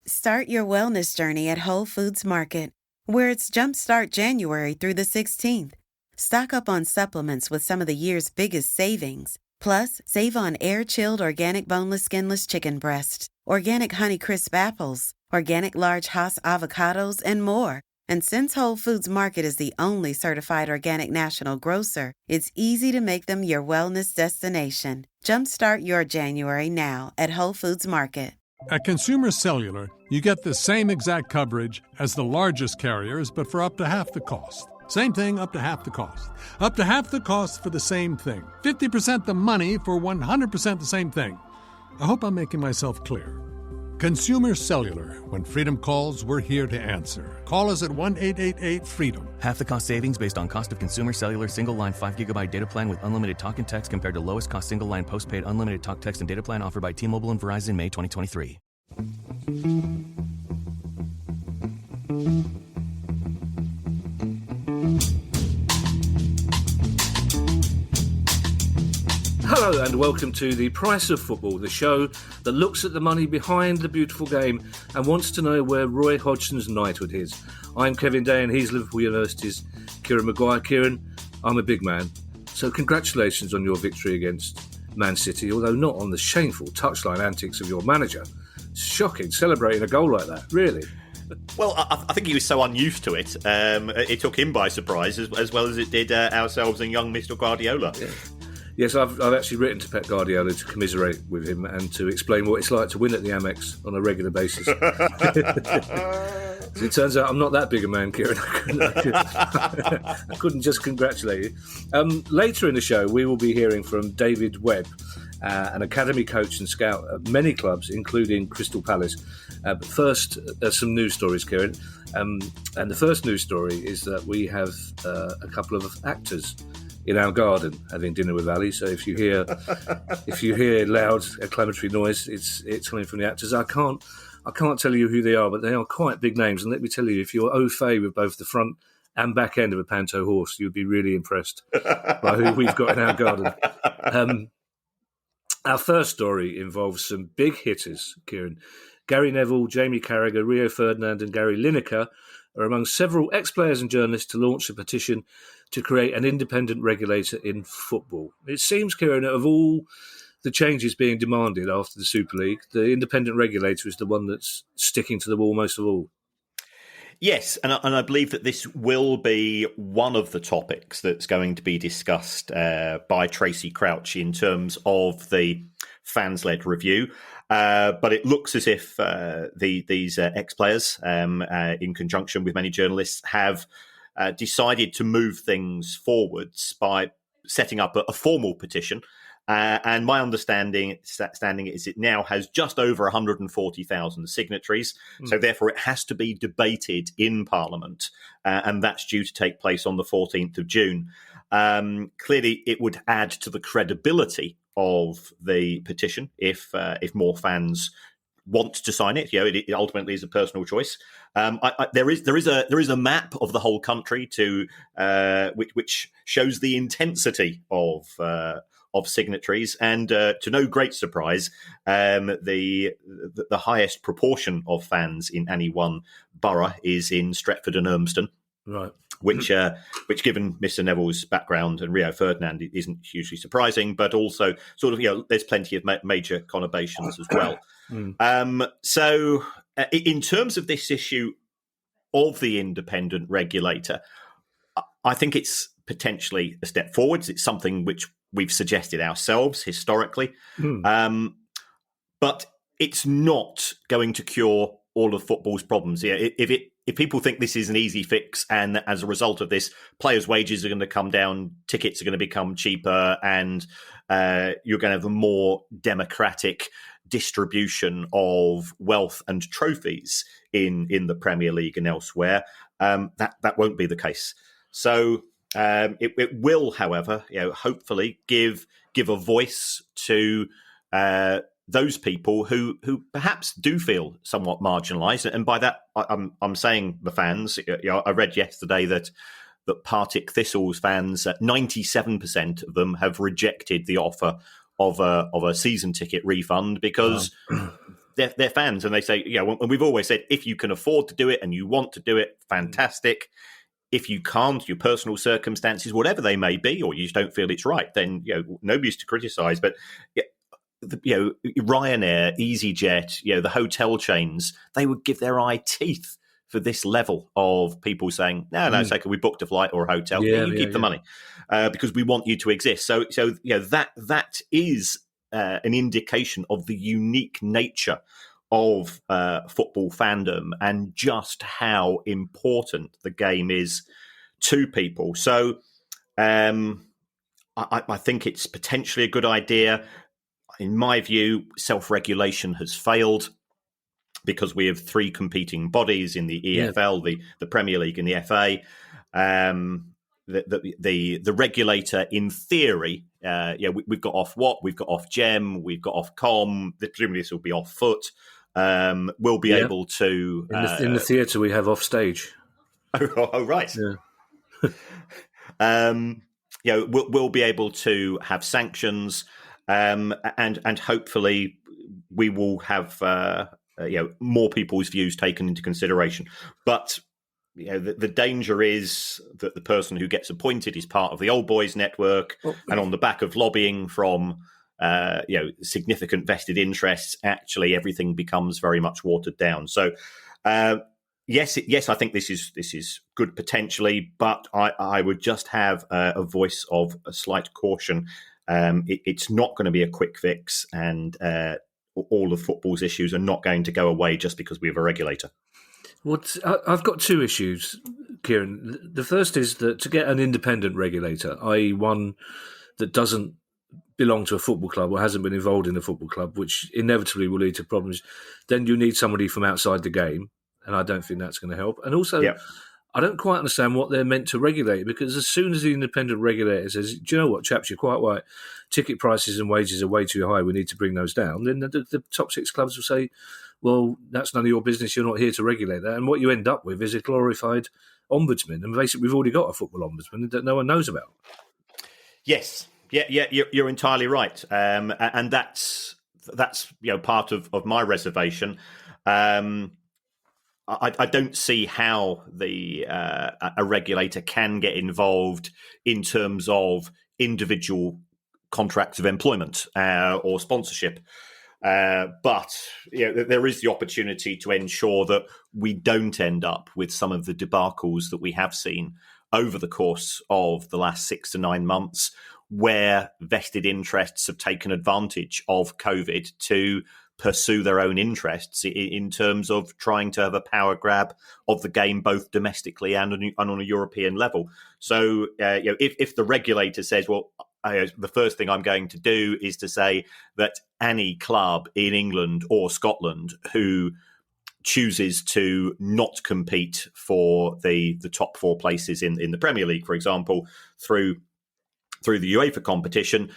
Start your wellness journey at Whole Foods Market, where it's Jumpstart January through the 16th. Stock up on supplements with some of the year's biggest savings. Plus, save on air-chilled organic boneless skinless chicken breasts, organic Honeycrisp apples, organic large Hass avocados, and more. And since Whole Foods Market is the only certified organic national grocer, it's easy to make them your wellness destination. Jumpstart your January now at Whole Foods Market. At Consumer Cellular, you get the same exact coverage as the largest carriers, but for up to half the cost. Same thing, up to half the cost. Up to half the cost for the same thing. 50% the money for 100% the same thing. I hope I'm making myself clear. Consumer Cellular. When freedom calls, we're here to answer. Call us at 1-888-FREEDOM. Half the cost savings based on cost of Consumer Cellular single-line 5GB data plan with unlimited talk and text compared to lowest cost single-line postpaid unlimited talk, text, and data plan offered by T-Mobile and Verizon May 2023. Hello and welcome to The Price of Football, the show that looks at the money behind the beautiful game and wants to know where Roy Hodgson's knighthood is. I'm Kevin Day and he's Liverpool University's Kieran Maguire. Kieran, I'm a big man, so congratulations on your victory against Man City, although not on the shameful touchline antics of your manager. Shocking, celebrating a goal like that, really. Well, I think he was so unused to it. It took him by surprise as well as it did ourselves and young Mr. Guardiola. Yeah. Yes, I've actually written to Pep Guardiola to commiserate with him and to explain what it's like to win at the Amex on a regular basis. So it turns out I'm not that big a man, Kieran. I couldn't just congratulate you. Later in the show, we will be hearing from David Webb, an academy coach and scout at many clubs, including Crystal Palace. But first, some news stories, Kieran. And the first news story is that we have a couple of actors in our garden having dinner with Ali. So if you hear loud acclamatory noise, it's coming from the actors. I can't tell you who they are, but they are quite big names. And let me tell you, if you're au fait with both the front and back end of a panto horse, you'd be really impressed by who we've got in our garden. Our first story involves some big hitters, Kieran. Gary Neville, Jamie Carragher, Rio Ferdinand and Gary Lineker are among several ex-players and journalists to launch a petition to create an independent regulator in football. It seems, Kieran, of all the changes being demanded after the Super League, the independent regulator is the one that's sticking to the wall most of all. Yes, and I believe that this will be one of the topics that's going to be discussed by Tracy Crouch in terms of the fans-led review. But it looks as if these ex-players, in conjunction with many journalists, have decided to move things forwards by setting up a formal petition. And my understanding is it now has just over 140,000 signatories. So therefore it has to be debated in Parliament. And that's due to take place on the 14th of June. Clearly, it would add to the credibility of the petition if more fans want to sign it. You know, it ultimately is a personal choice. There is a map of the whole country which shows the intensity of signatories, and to no great surprise, the highest proportion of fans in any one borough is in Stretford and Urmston. Right. Which given Mr. Neville's background and Rio Ferdinand, isn't hugely surprising, but also sort of, there's plenty of major conurbations as well. So in terms of this issue of the independent regulator, I think it's potentially a step forwards. It's something which we've suggested ourselves historically, but it's not going to cure all of football's problems. Yeah, if people think this is an easy fix, and as a result of this, players' wages are going to come down, tickets are going to become cheaper, and you're going to have a more democratic distribution of wealth and trophies in the Premier League and elsewhere, that won't be the case. So it will, however, hopefully give a voice to those people who perhaps do feel somewhat marginalised, and by that I'm saying the fans. I read yesterday that Partick Thistle's fans, 97% of them have rejected the offer of a season ticket refund because they're fans, and they say, and we've always said, if you can afford to do it and you want to do it, fantastic. If you can't, your personal circumstances, whatever they may be, or you just don't feel it's right, then nobody's to criticise. But Ryanair, EasyJet, the hotel chains, they would give their eye teeth for this level of people saying, no, it's okay, we booked a flight or a hotel. You keep the money because we want you to exist. So that is an indication of the unique nature of football fandom and just how important the game is to people. So I think it's potentially a good idea. In my view, self-regulation has failed because we have three competing bodies in the EFL, the Premier League and the FA. The regulator, in theory, we've got Ofwat, we've got Ofgem, we've got Ofcom. Presumably, this will be off foot. We'll be able to in the theatre we have Offstage. Oh right. Yeah. We'll be able to have sanctions, and hopefully we will have more people's views taken into consideration. But the danger is that the person who gets appointed is part of the old boys network, and on the back of lobbying from significant vested interests, actually everything becomes very much watered down. So yes, I think this is good potentially, but I would just have a voice of a slight caution. It's not going to be a quick fix, and all of football's issues are not going to go away just because we have a regulator. I've got two issues, Kieran. The first is that to get an independent regulator, i.e. one that doesn't belong to a football club or hasn't been involved in a football club, which inevitably will lead to problems, then you need somebody from outside the game, and I don't think that's going to help. And also, I don't quite understand what they're meant to regulate, because as soon as the independent regulator says, do you know what, chaps, you're quite right, ticket prices and wages are way too high, we need to bring those down, then the top six clubs will say, well, that's none of your business, you're not here to regulate that. And what you end up with is a glorified ombudsman. And basically, we've already got a football ombudsman that no one knows about. Yes. Yeah, you're entirely right. And that's part of my reservation. I don't see how a regulator can get involved in terms of individual contracts of employment or sponsorship. But there is the opportunity to ensure that we don't end up with some of the debacles that we have seen over the course of the last 6 to 9 months, where vested interests have taken advantage of COVID to pursue their own interests in terms of trying to have a power grab of the game, both domestically and on a European level. So if the regulator says, well, the first thing I'm going to do is to say that any club in England or Scotland who chooses to not compete for the top 4 places in the Premier League, for example, through the UEFA competition,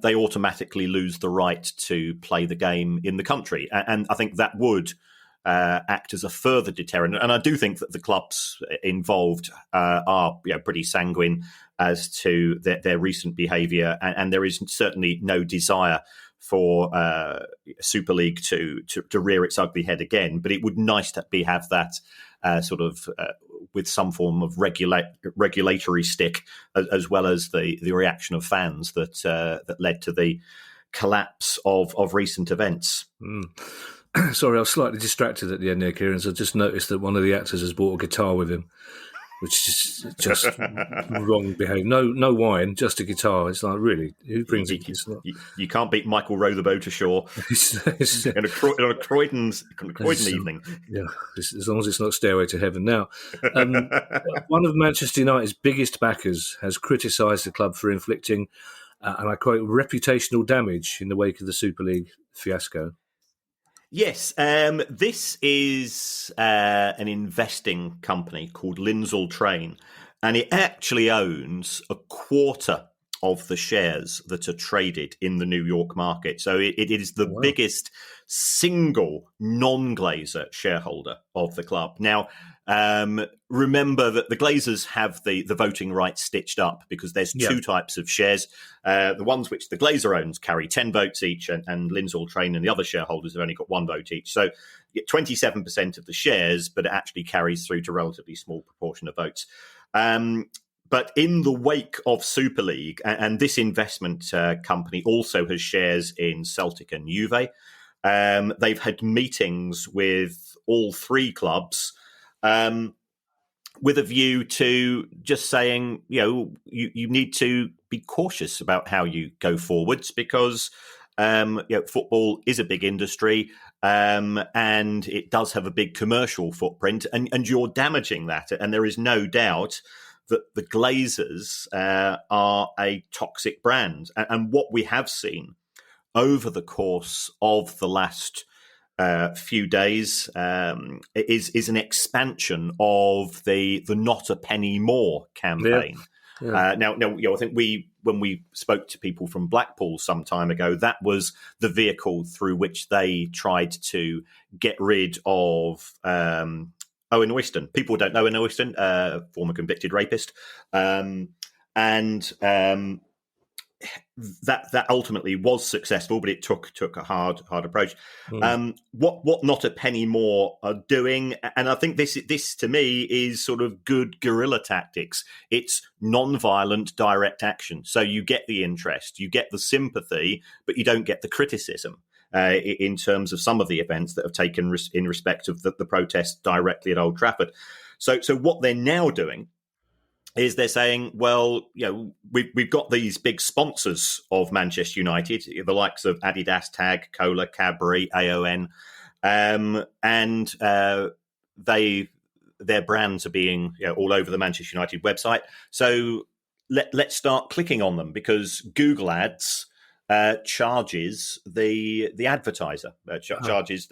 they automatically lose the right to play the game in the country. And I think that would act as a further deterrent. And I do think that the clubs involved are pretty sanguine as to their recent behaviour. And there is certainly no desire for Super League to rear its ugly head again. But it would nice to have that with some form of regulatory stick, as well as the reaction of fans that led to the collapse of recent events. Sorry, I was slightly distracted at the end there, Kieran. So I just noticed that one of the actors has brought a guitar with him, which is just wrong behaviour. No wine, just a guitar. It's like, really, who brings it? You can't beat Michael Row the Boat ashore in a Croydon evening. Yeah, as long as it's not Stairway to Heaven. Now, one of Manchester United's biggest backers has criticised the club for inflicting, and I quote, reputational damage in the wake of the Super League fiasco. Yes, this is an investing company called Lindsell Train, and it actually owns a quarter of the shares that are traded in the New York market. So it is the biggest single non-Glazer shareholder of the club. Now, remember that the Glazers have the voting rights stitched up because there's two types of shares. The ones which the Glazer owns carry 10 votes each, and Lindsay Train and the other shareholders have only got 1 vote each. So 27% of the shares, but it actually carries through to a relatively small proportion of votes. But in the wake of Super League, and this investment company also has shares in Celtic and Juve, they've had meetings with all 3 clubs with a view to just saying, you need to be cautious about how you go forwards because football is a big industry and it does have a big commercial footprint, and you're damaging that. And there is no doubt that the Glazers are a toxic brand. And what we have seen over the course of the last few days is an expansion of the Not a Penny More campaign. Now, I think when we spoke to people from Blackpool some time ago, that was the vehicle through which they tried to get rid of Owen Oyston. People don't know Owen Oyston, former convicted rapist, and that ultimately was successful, but it took a hard approach. What Not a Penny More are doing, and I think this to me is sort of good guerrilla tactics. It's non-violent direct action, so you get the interest, you get the sympathy, but you don't get the criticism. In terms of some of the events that have taken in respect of the protest directly at Old Trafford. So what they're now doing is they're saying, well, we've got these big sponsors of Manchester United, the likes of Adidas, Tag, Cola, Cadbury, AON, and their brands are being all over the Manchester United website. So let's start clicking on them because Google Ads charges the advertiser, charges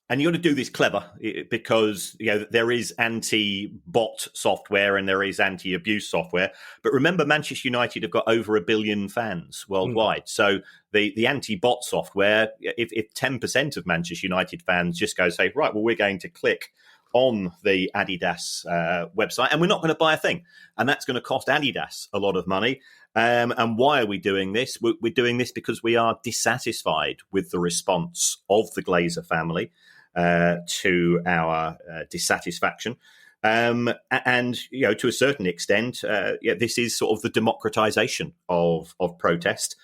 and you got to do this clever because there is anti-bot software and there is anti-abuse software. But remember, Manchester United have got over 1 billion fans worldwide. So the anti-bot software, if 10% of Manchester United fans just go say, right, well, we're going to click on the Adidas website and we're not going to buy a thing. And that's going to cost Adidas a lot of money. And why are we doing this? We're doing this because we are dissatisfied with the response of the Glazer family to our dissatisfaction. And, to a certain extent, this is sort of the democratization of protest.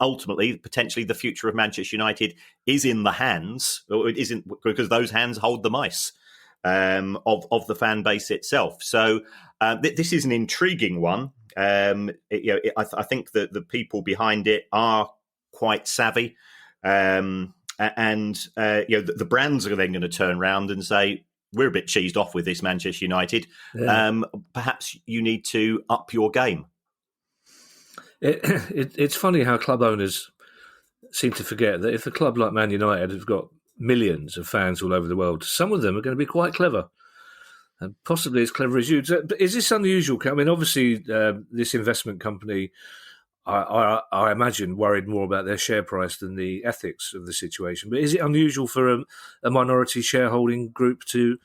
Ultimately, potentially the future of Manchester United is in the hands, or it isn't because those hands hold the mice of the fan base itself. So this is an intriguing one. I think that the people behind it are quite savvy. The brands are then going to turn around and say, we're a bit cheesed off with this Manchester United. Yeah. Perhaps you need to up your game. It's funny how club owners seem to forget that if a club like Man United have got millions of fans all over the world, some of them are going to be quite clever. And possibly as clever as you. But is this unusual? I mean, obviously, this investment company, I imagine, worried more about their share price than the ethics of the situation. But is it unusual for a minority shareholding group to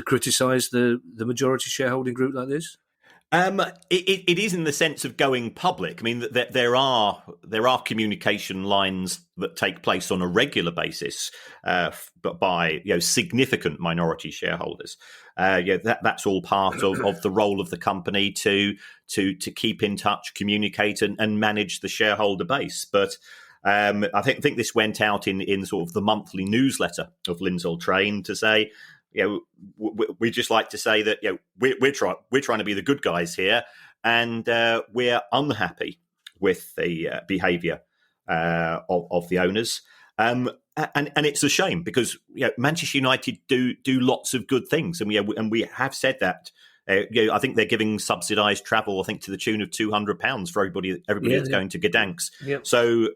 criticise the majority shareholding group like this? It is in the sense of going public. I mean, there are communication lines that take place on a regular basis, but by significant minority shareholders. That's all part of the role of the company to keep in touch, communicate, and manage the shareholder base. But I think this went out in sort of the monthly newsletter of Lindsay Train to say, we just like to say that we're trying to be the good guys here, and we're unhappy with the behaviour of the owners, and it's a shame because Manchester United do lots of good things, and we have said that. I think they're giving subsidised travel, I think, to the tune of £200 for everybody that's going to Gdansk. Yep. So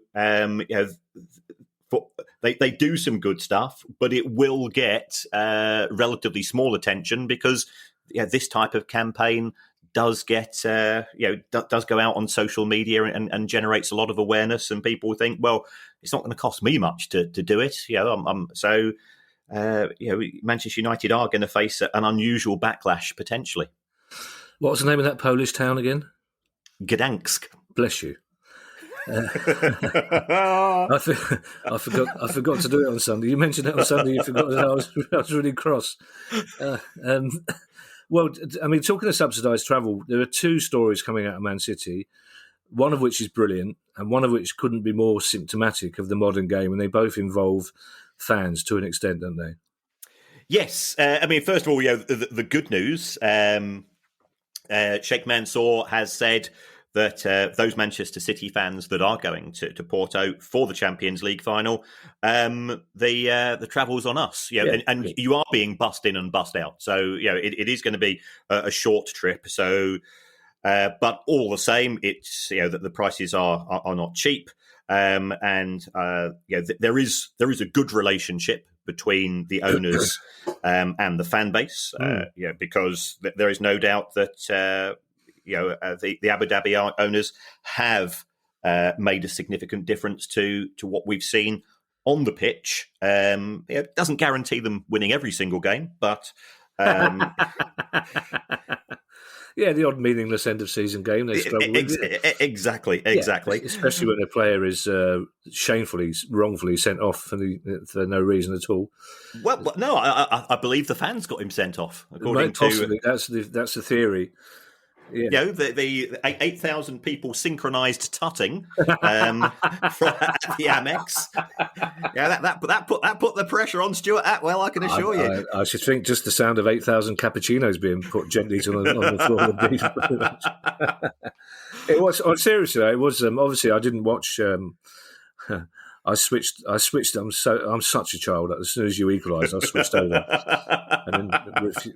they do some good stuff, but it will get relatively small attention because this type of campaign does get does go out on social media and generates a lot of awareness, and people think, well, it's not going to cost me much to do it. Manchester United are going to face an unusual backlash potentially. What was the name of that Polish town again? Gdansk. Bless you. I forgot to do it on Sunday. You mentioned it on Sunday. You forgot that I was really cross. Well, I mean, talking of subsidised travel, there are two stories coming out of Man City, one of which is brilliant and one of which couldn't be more symptomatic of the modern game, and they both involve fans to an extent, don't they? Yes. I mean, first of all, the good news, Sheikh Mansour has said that those Manchester City fans that are going to Porto for the Champions League final, the travel's on us. And you are being bussed in and bussed out. So, it is going to be a short trip. So, but all the same, it's that the prices are not cheap. There is a good relationship between the owners and the fan base. Because there is no doubt that. The Abu Dhabi owners have made a significant difference to what we've seen on the pitch. It doesn't guarantee them winning every single game, but the odd meaningless end of season game they struggle with. Exactly. Especially when a player is wrongfully sent off for no reason at all. Well, no, I believe the fans got him sent off. According possibly, that's the theory. Yeah. The 8,000 people synchronised tutting at the Amex. That put the pressure on Stuart Atwell, I can assure you. I should think just the sound of 8,000 cappuccinos being put gently on the floor would be. It was seriously. It was obviously I didn't watch. I switched. I'm such a child. As soon as you equalised, I switched over and then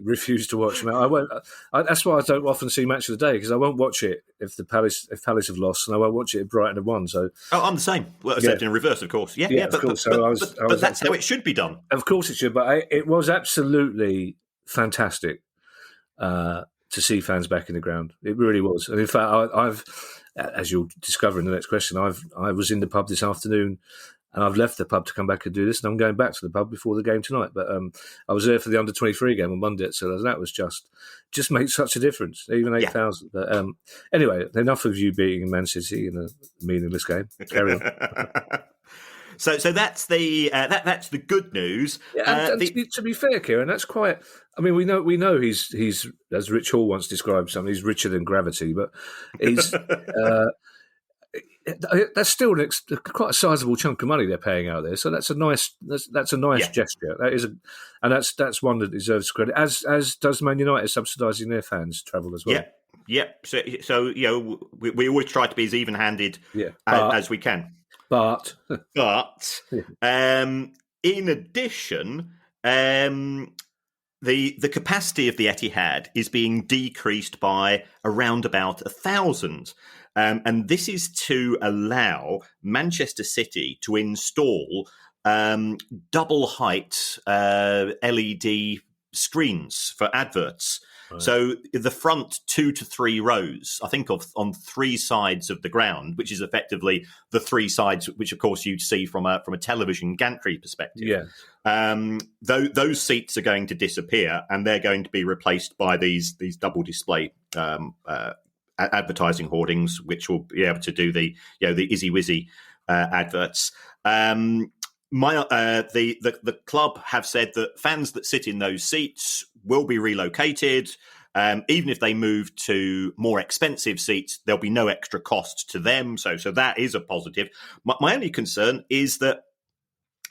refused to watch. That's why I don't often see Match of the Day, because I won't watch it if Palace have lost, and I won't watch it if Brighton have won. So I'm the same. Well, except in reverse, of course. But that's how it should be done. Of course it should. But it was absolutely fantastic to see fans back in the ground. It really was. And in fact, I've. As you'll discover in the next question, I was in the pub this afternoon, and I've left the pub to come back and do this, and I'm going back to the pub before the game tonight. But I was there for the under-23 game on Monday, so that was just made such a difference, even 8,000. But anyway, enough of you beating Man City in a meaningless game. Carry on. So that's the good news. To be fair, Kieran, that's quite. I mean, we know he's as Rich Hall once described something. He's richer than gravity, but he's that's still quite a sizable chunk of money they're paying out there. So that's a nice gesture. That is, and that's one that deserves credit. As does Man United subsidising their fans' travel as well. Yeah. So we always try to be as even-handed as we can. But in addition, the capacity of the Etihad is being decreased by around about 1,000. And this is to allow Manchester City to install double height LED screens for adverts. Right. So the front 2 to 3 rows, I think on 3 sides of the ground, which is effectively the 3 sides, which of course you'd see from a television gantry perspective. Yeah. Those seats are going to disappear, and they're going to be replaced by these double display advertising hoardings, which will be able to do the Izzy Wizzy adverts. The club have said that fans that sit in those seats will be relocated. Even if they move to more expensive seats, there'll be no extra cost to them. So that is a positive. My only concern is that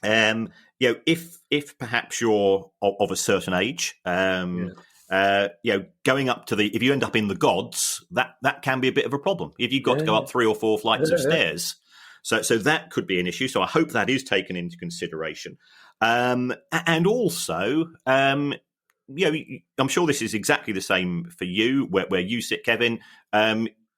if perhaps you're of a certain age, going up to if you end up in the gods, that can be a bit of a problem. If you've got to go up 3 or 4 flights of stairs. So that could be an issue. So I hope that is taken into consideration. And also, I'm sure this is exactly the same for you, where you sit, Kevin.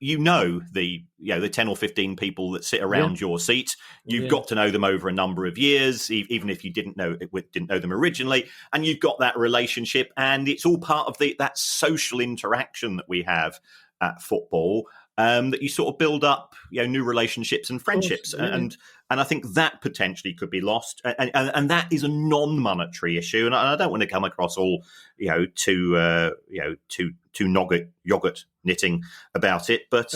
the 10 or 15 people that sit around your seat. You've got to know them over a number of years, even if you didn't know them originally, and you've got that relationship, and it's all part of that social interaction that we have at football. That you sort of build up, new relationships and friendships, and I think that potentially could be lost, and that is a non-monetary issue. And I don't want to come across all, too yogurt knitting about it, but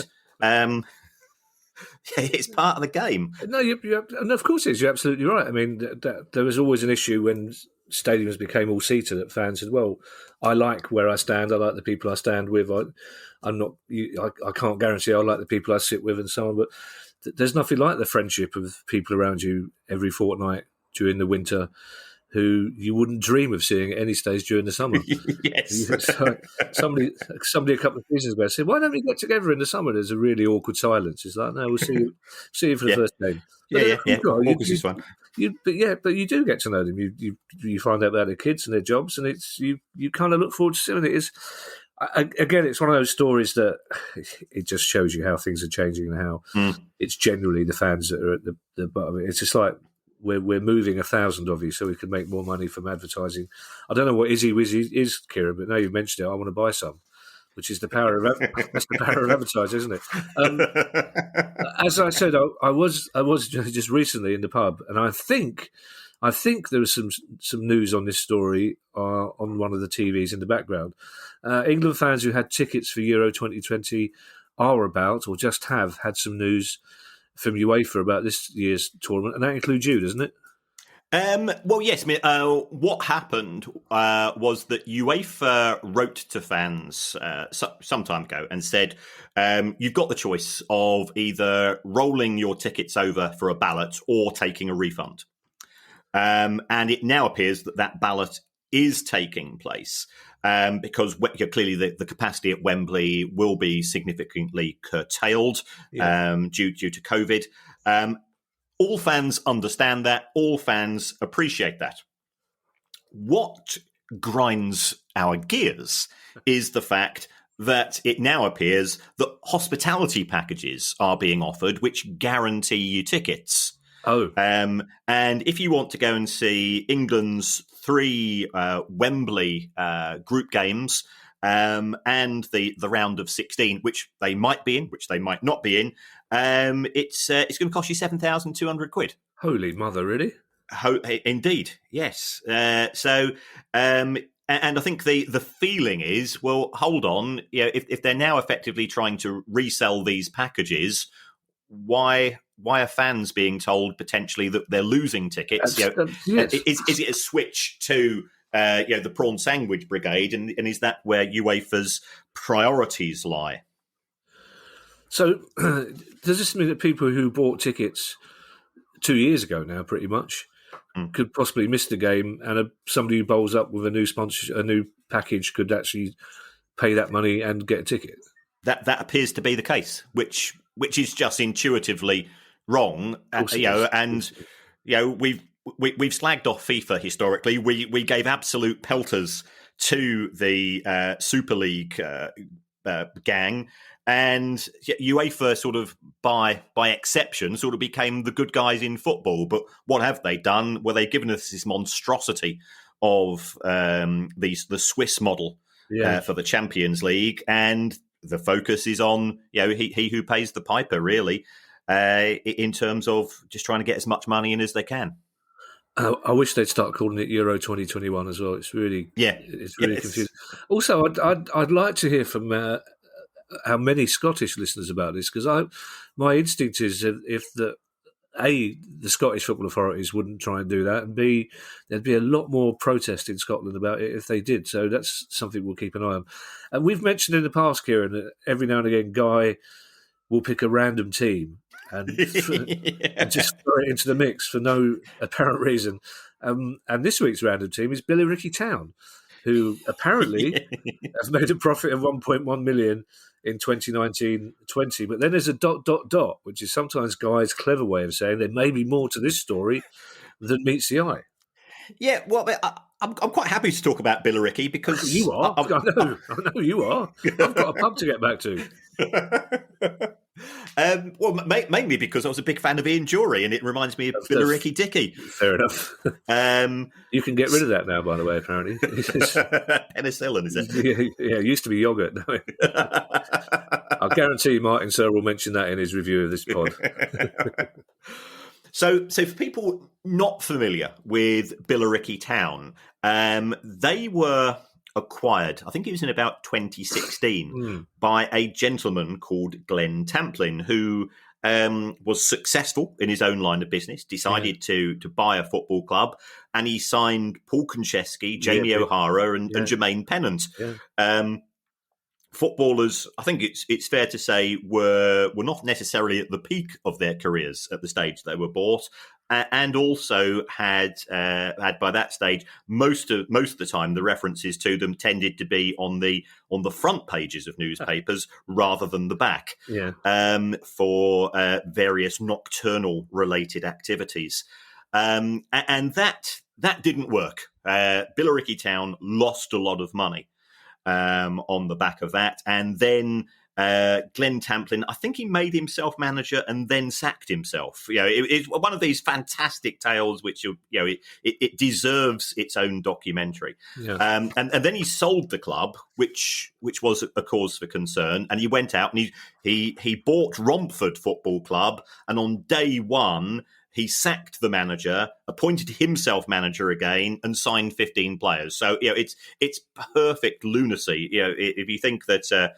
it's part of the game. No, and of course it is. You're absolutely right. I mean, there was always an issue when stadiums became all-seater that fans said, well, I like where I stand, I like the people I stand with, I can't guarantee I like the people I sit with and so on, but there's nothing like the friendship of people around you every fortnight during the winter who you wouldn't dream of seeing at any stage during the summer. Yes. So somebody a couple of seasons ago said, why don't we get together in the summer? There's a really awkward silence. It's like, no, we'll see you for the first game. August is fun. But you do get to know them. You find out about their kids and their jobs, and you kind of look forward to seeing it. It's one of those stories that it just shows you how things are changing and how it's generally the fans that are at the bottom. It's just like we're moving 1,000 of you so we can make more money from advertising. I don't know what Izzy Wizzy is, Kieran, but now you've mentioned it, I want to buy some. Which is the power of that's the power of advertising, isn't it? As I said, I was just recently in the pub, and I think there was some news on this story on one of the TVs in the background. England fans who had tickets for Euro 2020 are about, or just have had some news from UEFA about this year's tournament, and that includes you, doesn't it? Well, yes. I mean, what happened was that UEFA wrote to fans some time ago and said, you've got the choice of either rolling your tickets over for a ballot or taking a refund. And it now appears that ballot is taking place because clearly the capacity at Wembley will be significantly curtailed due to COVID. All fans understand that. All fans appreciate that. What grinds our gears is the fact that it now appears that hospitality packages are being offered which guarantee you tickets. And if you want to go and see England's 3 Wembley group games and the round of 16, which they might be in, which they might not be in, it's going to cost you £7,200. Holy mother, really? Indeed, yes. And I think the feeling is, well, hold on, if they're now effectively trying to resell these packages, why are fans being told potentially that they're losing tickets? Yes. Is it a switch to the prawn sandwich brigade, and is that where UEFA's priorities lie? So does this mean that people who bought tickets 2 years ago now, pretty much, could possibly miss the game, and somebody who bowls up with a new package could actually pay that money and get a ticket? That appears to be the case, which is just intuitively wrong. We've slagged off FIFA historically. We gave absolute pelters to the Super League gang. And UEFA sort of by exception sort of became the good guys in football. But what have they done? Well, they've given us this monstrosity of the Swiss model for the Champions League, and the focus is on he who pays the piper, really, in terms of just trying to get as much money in as they can. I wish they'd start calling it Euro 2021 as well. It's really confusing. Also, I'd like to hear from how many Scottish listeners about this, because my instinct is if the Scottish football authorities wouldn't try and do that, and B, there'd be a lot more protest in Scotland about it if they did. So that's something we'll keep an eye on. And we've mentioned in the past, Kieran, that every now and again Guy will pick a random team and just throw it into the mix for no apparent reason. And this week's random team is Billericay Town, who apparently have made a profit of 1.1 million in 2019-20. But then there's a ... which is sometimes Guy's clever way of saying there may be more to this story than meets the eye. Yeah, well, I'm quite happy to talk about Billericay because You are. I know you are. I've got a pub to get back to. Mainly because I was a big fan of Ian Jury, and it reminds me of Billericay Dickey. Fair enough. You can get rid of that now, by the way, apparently. Penicillin, is it? Yeah, it used to be yoghurt. I guarantee you Martin Sir will mention that in his review of this pod. So for people not familiar with Billericay Town, they were acquired, I think it was in about 2016, by a gentleman called Glenn Tamplin, who was successful in his own line of business, decided to buy a football club, and he signed Paul Konchesky, Jamie O'Hara, and Jermaine Pennant. Yeah. Footballers, I think it's fair to say, were not necessarily at the peak of their careers at the stage they were bought, and also had by that stage most of the time the references to them tended to be on the front pages of newspapers rather than the back, for various nocturnal related activities, and that didn't work. Billericay Town lost a lot of money on the back of that. And then Glenn Tamplin, I think he made himself manager and then sacked himself. It's one of these fantastic tales which, it deserves its own documentary. Yeah. And then he sold the club, which was a cause for concern. And he went out and he bought Romford Football Club. And on day one, he sacked the manager, appointed himself manager again, and signed 15 players. So it's perfect lunacy. If you think that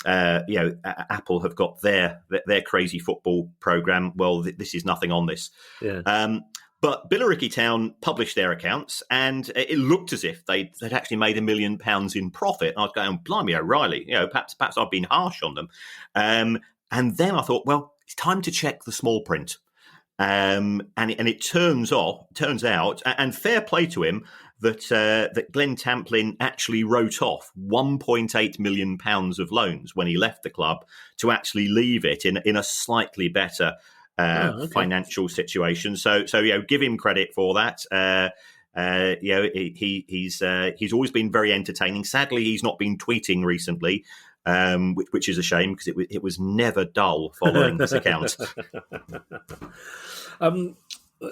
Apple have got their crazy football program, well, this is nothing on this. Yeah. But Billericay Town published their accounts, and it looked as if they'd actually made £1 million in profit. And I was going, blimey, O'Reilly, perhaps I've been harsh on them. And then I thought, well, it's time to check the small print. And it turns out, and fair play to him, that Glenn Tamplin actually wrote off £1.8 million of loans when he left the club to actually leave it in a slightly better financial situation. So give him credit for that. He's always been very entertaining. Sadly, he's not been tweeting recently. Which is a shame because it was never dull following this account.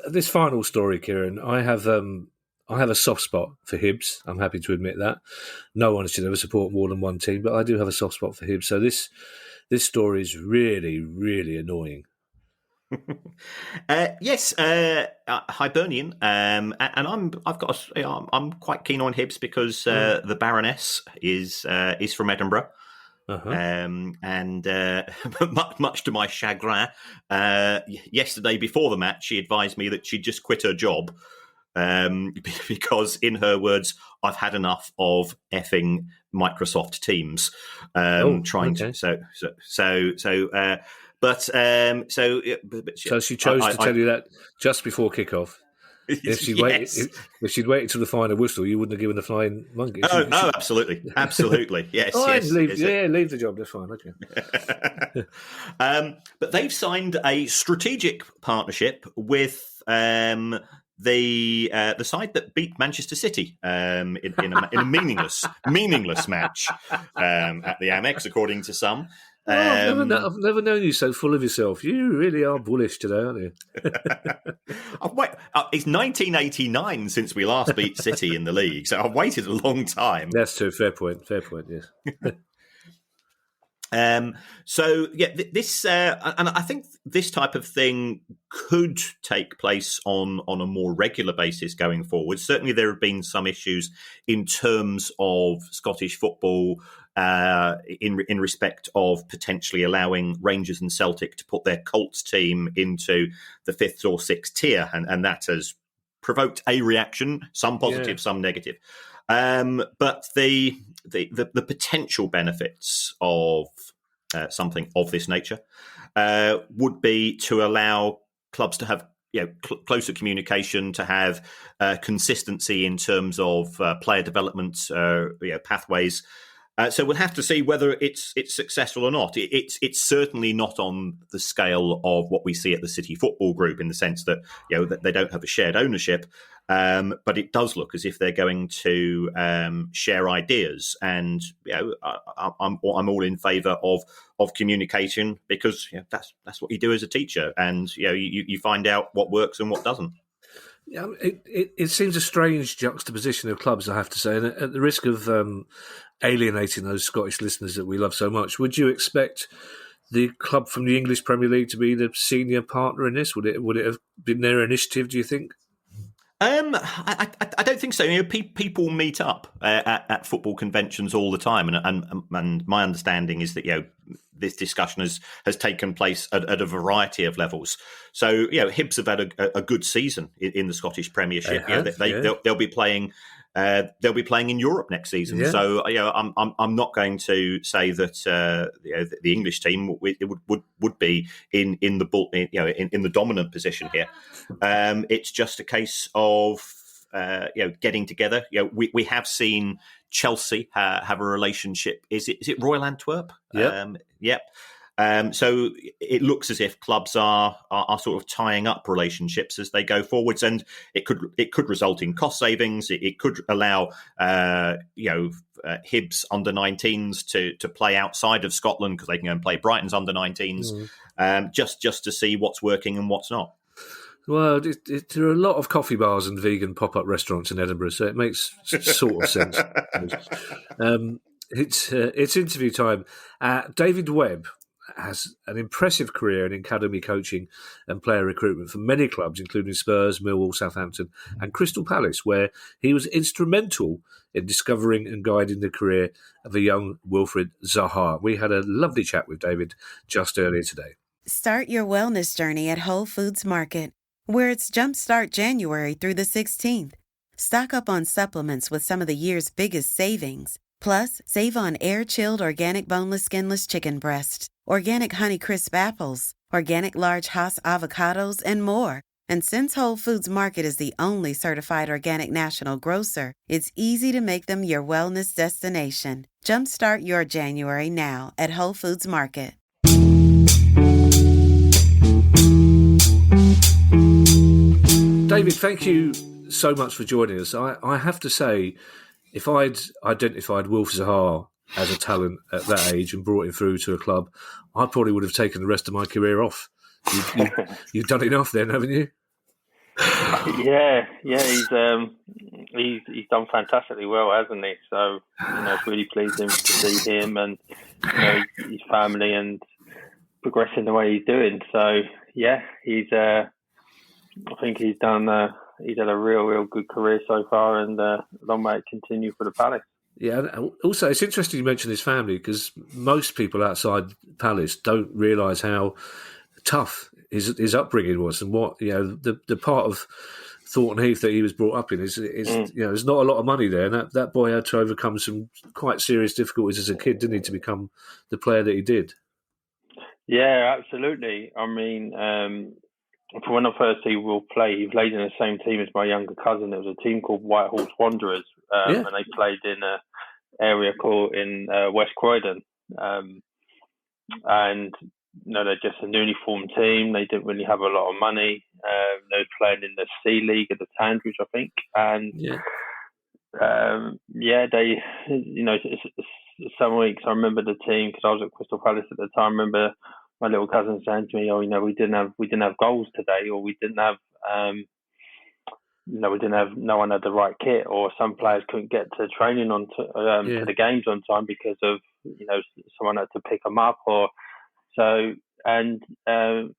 This final story, Kieran, I have a soft spot for Hibs. I'm happy to admit that. No one should ever support more than one team, but I do have a soft spot for Hibs. So this story is really, really annoying. Yes, Hibernian, and I'm quite keen on Hibs because the Baroness is from Edinburgh. Uh-huh. And much to my chagrin, yesterday before the match, she advised me that she'd just quit her job because, in her words, I've had enough of effing Microsoft Teams. So she chose to tell you that just before kickoff. If she'd waited till the final whistle, you wouldn't have given the flying monkey. Absolutely. Yes, yes. Leave the job. That's fine. Okay. But they've signed a strategic partnership with the side that beat Manchester City in a meaningless match at the Amex, according to some. I've never known you so full of yourself. You really are bullish today, aren't you? It's 1989 since we last beat City in the league, so I've waited a long time. That's true. Fair point, yes. This and I think this type of thing could take place on a more regular basis going forward. Certainly, there have been some issues in terms of Scottish football in respect of potentially allowing Rangers and Celtic to put their Colts team into the 5th or 6th tier, and that has provoked a reaction, some positive, some negative. But the potential benefits of something of this nature would be to allow clubs to have closer communication, to have consistency in terms of player development, pathways. So we'll have to see whether it's successful or not. It's certainly not on the scale of what we see at the City Football Group, in the sense that that they don't have a shared ownership, but it does look as if they're going to share ideas. And I'm all in favour of communication, because that's what you do as a teacher, and you find out what works and what doesn't. Yeah, it seems a strange juxtaposition of clubs, I have to say, and at the risk of alienating those Scottish listeners that we love so much, would you expect the club from the English Premier League to be the senior partner in this? Would it have been their initiative, do you think? I don't think so. People meet up at football conventions all the time, and my understanding is that this discussion has taken place at a variety of levels. So Hibs have had a good season in the Scottish Premiership. They'll be playing. They'll be playing in Europe next season. Yeah. So I'm not going to say that the English team would be in the dominant position here. It's just a case of getting together. We have seen Chelsea have a relationship. Is it Royal Antwerp? Yep. So it looks as if clubs are sort of tying up relationships as they go forwards, and it could result in cost savings. It could allow Hibs under 19s to play outside of Scotland, because they can go and play Brighton's under 19s, just to see what's working and what's not. Well, there are a lot of coffee bars and vegan pop-up restaurants in Edinburgh, so it makes sort of sense. It's interview time. David Webb has an impressive career in academy coaching and player recruitment for many clubs, including Spurs, Millwall, Southampton and Crystal Palace, where he was instrumental in discovering and guiding the career of a young Wilfried Zaha. We had a lovely chat with David just earlier today. Start your wellness journey at Whole Foods Market, where it's Jumpstart January through the 16th. Stock up on supplements with some of the year's biggest savings. Plus, save on air-chilled organic boneless skinless chicken breasts, organic Honeycrisp apples, organic large Hass avocados, and more. And since Whole Foods Market is the only certified organic national grocer, it's easy to make them your wellness destination. Jumpstart your January now at Whole Foods Market. David, thank you so much for joining us. I have to say, if I'd identified Wilf Zaha as a talent at that age and brought him through to a club, I probably would have taken the rest of my career off. You've done enough then, haven't you? Yeah. He's done fantastically well, hasn't he? So it's really pleasing to see him and his family and progressing the way he's doing. So yeah, I think he's done. He's had a real good career so far, and long may it continue for the Palace. Yeah. Also, it's interesting you mention his family, because most people outside Palace don't realise how tough his upbringing was, and what the part of Thornton Heath that he was brought up in is there's not a lot of money there, and that boy had to overcome some quite serious difficulties as a kid, didn't he, to become the player that he did? Yeah, absolutely. I mean, for when I first see Will play, he played in the same team as my younger cousin. It was a team called White Horse Wanderers, and they played in an area called in West Croydon. And they're just a newly formed team. They didn't really have a lot of money. They were playing in the C League at the Tandridge, I think. And they, some weeks I remember the team, because I was at Crystal Palace at the time. I remember my little cousin saying to me, we didn't have goals today, or we didn't have, no one had the right kit, or some players couldn't get to training to the games on time because of, someone had to pick them up, or so. And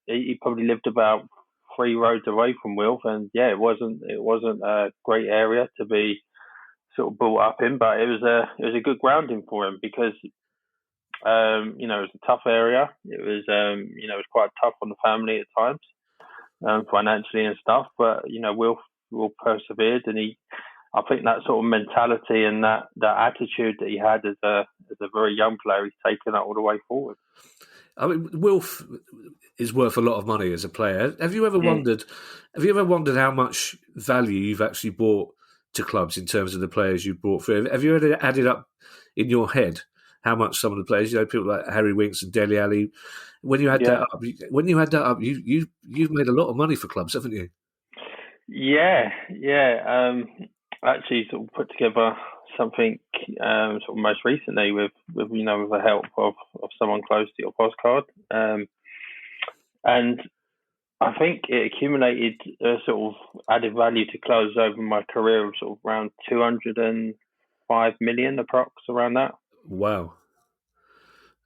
he probably lived about 3 roads away from Wilf, and it wasn't a great area to be sort of brought up in, but it was a good grounding for him, because it was a tough area. It was it was quite tough on the family at times, financially and stuff. But Will persevered, and I think that sort of mentality and that attitude that he had as a very young player, he's taken that all the way forward. I mean, Wilf is worth a lot of money as a player. Have you ever wondered how much value you've actually brought to clubs in terms of the players you brought through? Have you ever added up in your head how much some of the players, people like Harry Winks and Dele Alli, when you had that up, you've made a lot of money for clubs, haven't you? Yeah. Actually, sort of put together something sort of most recently with the help of someone close to your postcard, and I think it accumulated a sort of added value to clubs over my career of sort of around 205 million approx, around that. Wow,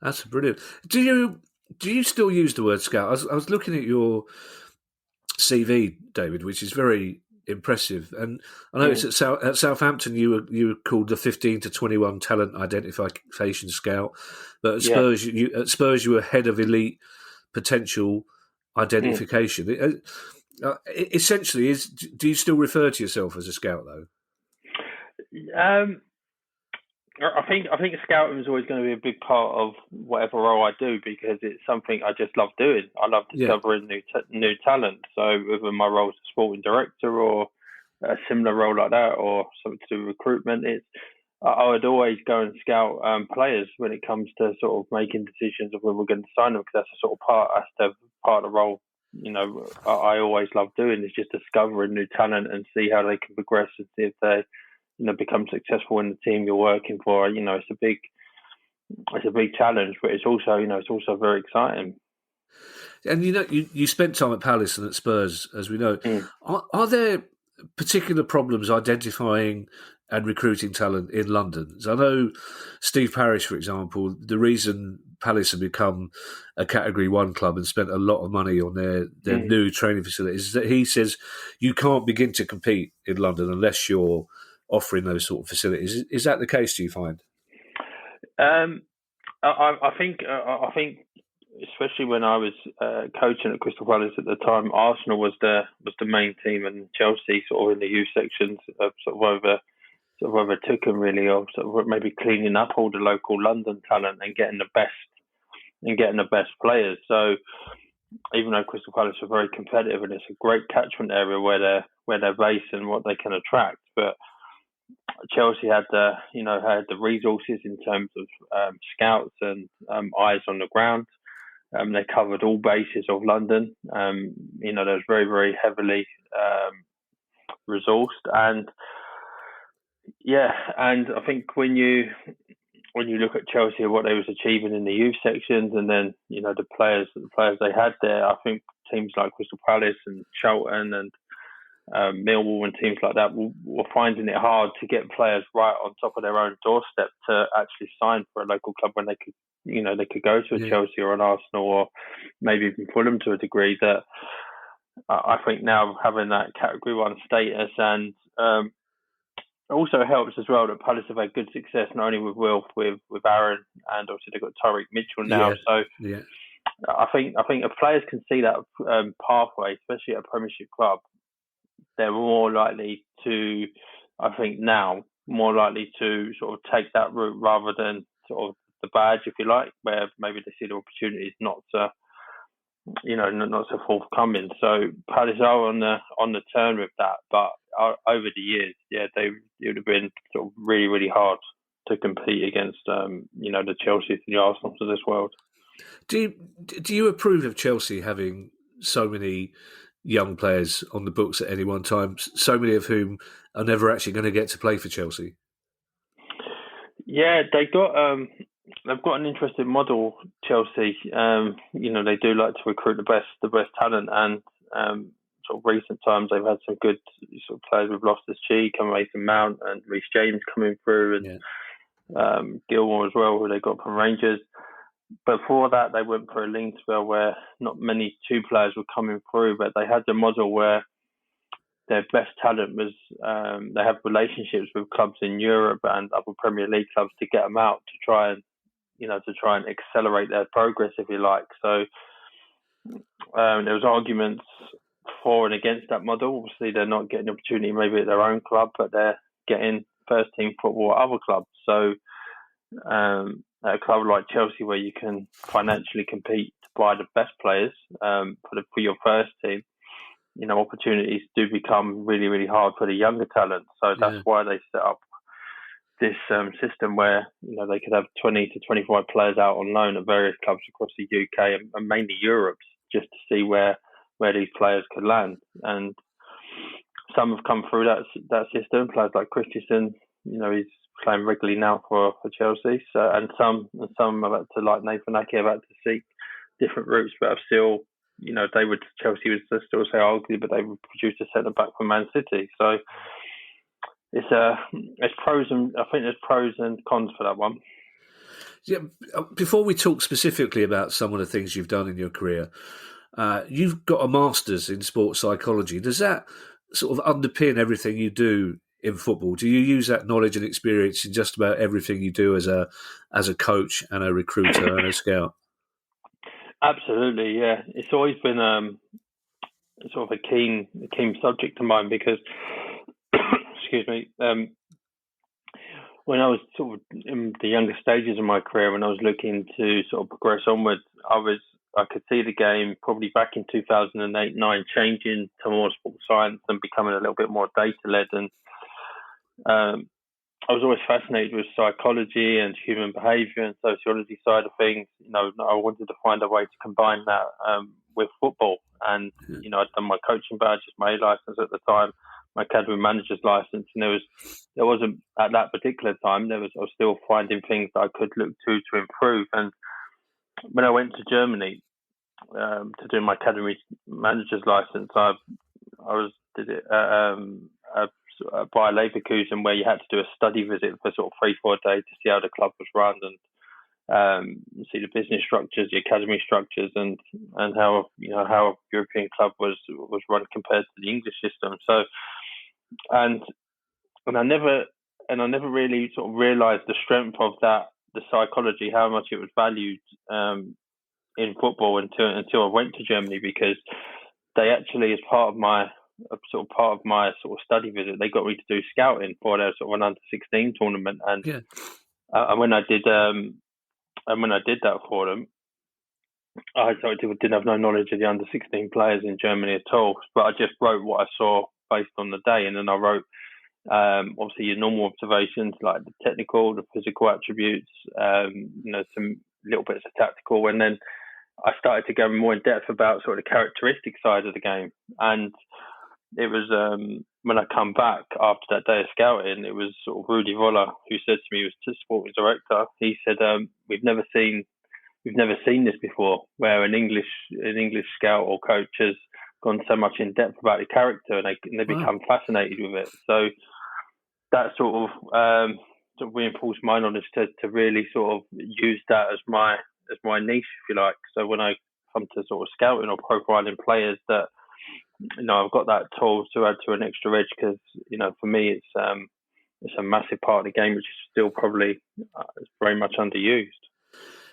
that's brilliant. Do you still use the word scout? I was looking at your CV, David, which is very impressive, and I noticed at Southampton you were called the 15 to 21 talent identification scout, but at Spurs you were head of elite potential identification. Essentially, do you still refer to yourself as a scout though? I think scouting is always going to be a big part of whatever role I do, because it's something I just love doing. I love discovering new talent. So whether my role is a sporting director or a similar role like that, or something to do with recruitment, I would always go and scout players when it comes to sort of making decisions of when we're going to sign them, because that's a sort of part of the role. I always love doing is just discovering new talent and see how they can progress and see if they become successful in the team you're working for. It's a big challenge, but it's also very exciting. And you spent time at Palace and at Spurs, as we know. Are there particular problems identifying and recruiting talent in London? So I know Steve Parish, for example, the reason Palace have become a Category 1 club and spent a lot of money on their new training facilities is that he says you can't begin to compete in London unless you're offering those sort of facilities. Is that the case, do you find? I think especially when I was coaching at Crystal Palace at the time, Arsenal was the main team, and Chelsea sort of in the youth sections overtook them really, of sort of maybe cleaning up all the local London talent and getting the best players. So even though Crystal Palace are very competitive and it's a great catchment area where they're based and what they can attract, but Chelsea had the resources in terms of scouts and eyes on the ground. They covered all bases of London. They was very, very heavily resourced, and I think when you look at Chelsea and what they was achieving in the youth sections, and then the players they had there, I think teams like Crystal Palace and Charlton and Millwall and teams like that were finding it hard to get players right on top of their own doorstep to actually sign for a local club when they could go to a Chelsea or an Arsenal or maybe even Fulham to a degree. That I think now having that Category 1 status, and also helps as well that Palace have had good success not only with Wilf, with Aaron, and obviously they've got Tyreek Mitchell now. I think if players can see that pathway, especially at a Premiership club, they're more likely to sort of take that route rather than sort of the badge, if you like, where maybe they see the opportunities not so forthcoming. So Palace are on the turn with that, but over the years, it would have been sort of really, really hard to compete against the Chelsea and the Arsenal of this world. Do you approve of Chelsea having so many young players on the books at any one time, so many of whom are never actually going to get to play for Chelsea? Yeah, they've got an interesting model, Chelsea. They do like to recruit the best talent, and sort of recent times they've had some good sort of players. We've lost Cheek and Mason Mount and Reece James coming through, and Gilmore as well, who they got from Rangers. Before that, they went for a lean spell where not many two players were coming through, but they had the model where their best talent was they have relationships with clubs in Europe and other Premier League clubs to get them out to try and accelerate their progress, if you like. So there was arguments for and against that model. Obviously, they're not getting the opportunity maybe at their own club, but they're getting first team football at other clubs. So at a club like Chelsea, where you can financially compete to buy the best players for your first team, opportunities do become really, really hard for the younger talent. So that's why they set up this system where they could have 20 to 25 players out on loan at various clubs across the UK and mainly Europe, just to see where these players could land. And some have come through that system. Players like Christensen, he's playing regularly now for Chelsea. So and some have had to, like Nathan Ake, have had to seek different routes, but have still, Chelsea would still say arguably, but they would produce a centre back for Man City. So it's pros and I think there's pros and cons for that one. Yeah. Before we talk specifically about some of the things you've done in your career, you've got a master's in sports psychology. Does that sort of underpin everything you do in football? Do you use that knowledge and experience in just about everything you do as a coach and a recruiter and a scout? Absolutely, yeah. It's always been sort of a keen subject of mine because, excuse me, when I was sort of in the younger stages of my career, when I was looking to sort of progress onwards, I could see the game probably back in 2008-9 changing to more sports science and becoming a little bit more data-led. And I was always fascinated with psychology and human behaviour and sociology side of things. I wanted to find a way to combine that with football. And, I'd done my coaching badges, my A licence at the time, my academy manager's licence. And there wasn't, at that particular time, I was still finding things that I could look to improve. And when I went to Germany to do my academy manager's licence, I did it by Leverkusen, where you had to do a study visit for sort of 3-4 days to see how the club was run and see the business structures, the academy structures, and how how a European club was run compared to the English system. So, and I never really sort of realised the strength of that, the psychology, how much it was valued in football until I went to Germany, because they actually, as part of my study visit, they got me to do scouting for their sort of an under-16 tournament, and when I did that for them, I didn't have no knowledge of the under-16 players in Germany at all, but I just wrote what I saw based on the day, and then I wrote obviously your normal observations like the technical, the physical attributes, some little bits of tactical, and then I started to go more in depth about sort of the characteristic side of the game. And it was when I come back after that day of scouting, it was sort of Rudi Voller who said to me, he was the sporting director. He said, "We've never seen this before, where an English scout or coach has gone so much in depth about the character, and they become fascinated with it." So that sort of reinforced my knowledge to really sort of use that as my niche, if you like. So when I come to sort of scouting or profiling players, that I've got that tool to add to an extra edge, because for me it's a massive part of the game which is still probably very much underused.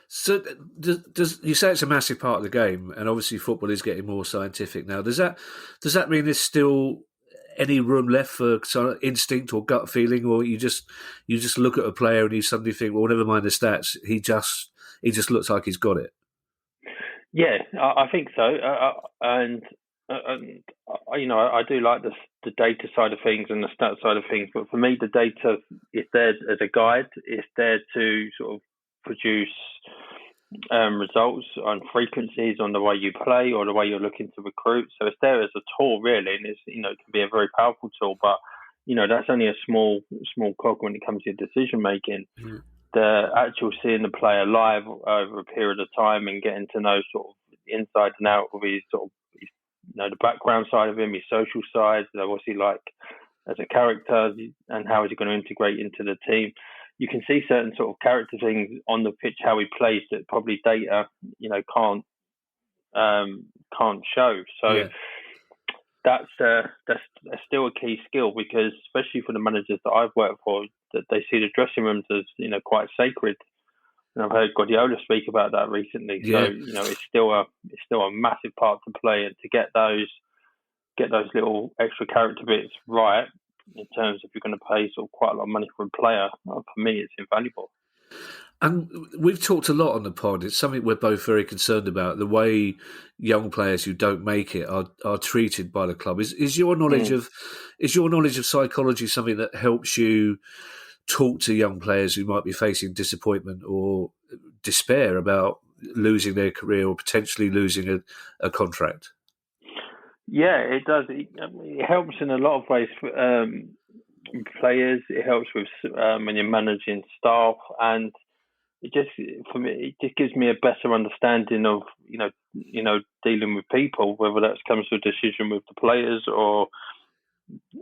So does you say it's a massive part of the game, and obviously football is getting more scientific now. Does that mean there's still any room left for sort of instinct or gut feeling, or you just look at a player and you suddenly think, well, never mind the stats, he just looks like he's got it? Yeah, I think so, and I do like the data side of things and the stat side of things, but for me the data is there as a guide. It's there to sort of produce results on frequencies, on the way you play or the way you're looking to recruit. So it's there as a tool, really, and it's it can be a very powerful tool, but that's only a small cog when it comes to decision making. Mm-hmm. The actual seeing the player live over a period of time and getting to know sort of inside and out of his sort of the background side of him, his social side, what's he like as a character, and how is he going to integrate into the team. You can see certain sort of character things on the pitch, how he plays, that probably data, can't show. So that's still a key skill, because especially for the managers that I've worked for, that they see the dressing rooms as quite sacred. And I've heard Guardiola speak about that recently. Yeah. So it's still a massive part to play, and to get those little extra character bits right, in terms of you're going to pay sort of quite a lot of money for a player, for me, it's invaluable. And we've talked a lot on the pod. It's something we're both very concerned about, the way young players who don't make it are treated by the club. Is your knowledge of psychology something that helps you talk to young players who might be facing disappointment or despair about losing their career or potentially losing a contract? Yeah, it does. It helps in a lot of ways for players. It helps with when you're managing staff, and it just gives me a better understanding of dealing with people, whether that comes to a decision with the players or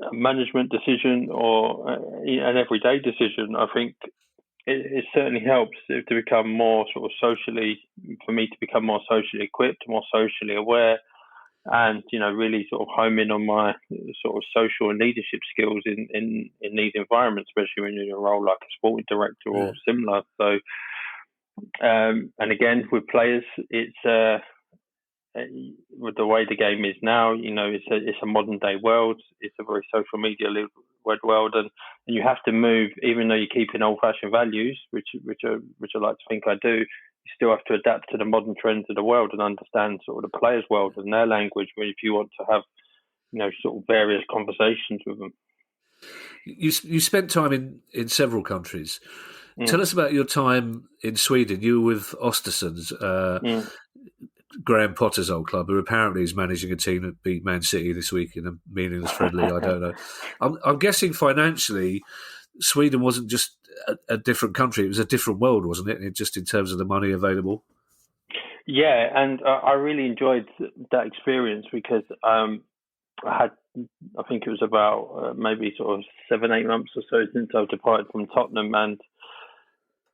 a management decision or an everyday decision. I think it certainly helps to become more sort of socially equipped, more socially aware, and really sort of home in on my sort of social and leadership skills in these environments, especially when you're in a role like a sporting director or similar. So, and again with players, it's with the way the game is now, it's a modern day world. It's a very social media led world, and you have to move, even though you're keeping old fashioned values, which I like to think I do. You still have to adapt to the modern trends of the world and understand sort of the players' world and their language if you want to have, sort of various conversations with them. You spent time in several countries. Tell us about your time in Sweden. You were with Östersunds, Graham Potter's old club, who apparently is managing a team that beat Man City this week in a meaningless friendly. I don't know. I'm guessing financially, Sweden wasn't just a different country; it was a different world, wasn't it? Just in terms of the money available. Yeah, and I really enjoyed that experience because I think it was about maybe sort of 7-8 months or so since I departed from Tottenham, and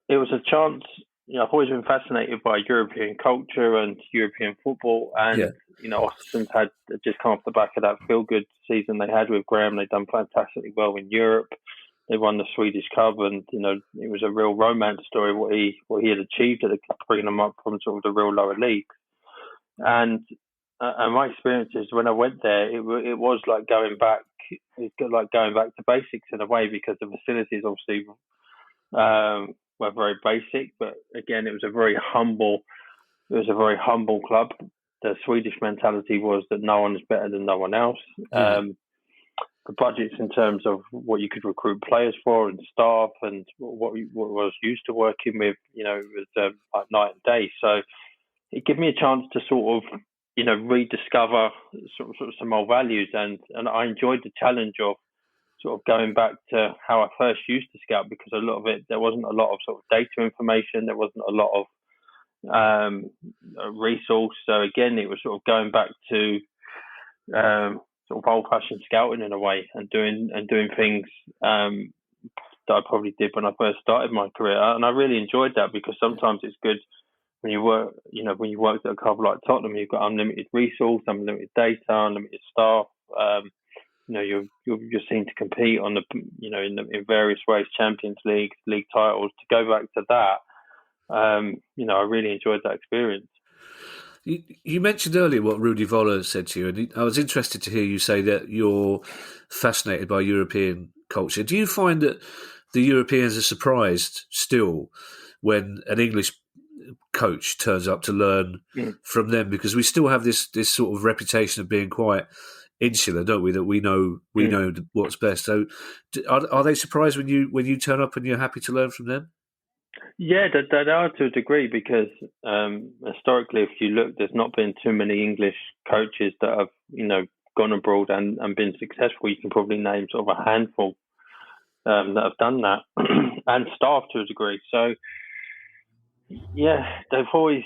it was a chance. I've always been fascinated by European culture and European football, and Östersund had just come off the back of that feel-good season they had with Graham. They'd done fantastically well in Europe. They won the Swedish Cup, and it was a real romance story what he had achieved at the club, bringing them up from sort of the real lower leagues. And my experiences when I went there, it was like going back. It's like going back to basics in a way, because the facilities obviously were very basic, but again, it was a very humble club. The Swedish mentality was that no one is better than no one else. The budgets in terms of what you could recruit players for and staff and what I was used to working with, it was like night and day. So it gave me a chance to sort of, rediscover sort of some old values, and I enjoyed the challenge of sort of going back to how I first used to scout, because a lot of it, there wasn't a lot of sort of data information, there wasn't a lot of resource. So again, it was sort of going back to sort of old-fashioned scouting in a way, and doing things that I probably did when I first started my career. And I really enjoyed that, because sometimes it's good when you work, when you worked at a club like Tottenham, you've got unlimited resource, unlimited data, unlimited staff. You're seen to compete on the, in various ways, Champions League, league titles. To go back to that, I really enjoyed that experience. You mentioned earlier what Rudi Voller said to you, and I was interested to hear you say that you're fascinated by European culture. Do you find that the Europeans are surprised still when an English coach turns up to learn from them? Because we still have this sort of reputation of being quite insular, don't we? That we know what's best. So, are they surprised when you turn up and you're happy to learn from them? Yeah, they are to a degree, because historically, if you look, there's not been too many English coaches that have gone abroad and been successful. You can probably name sort of a handful that have done that, and staff to a degree. So yeah, they've always.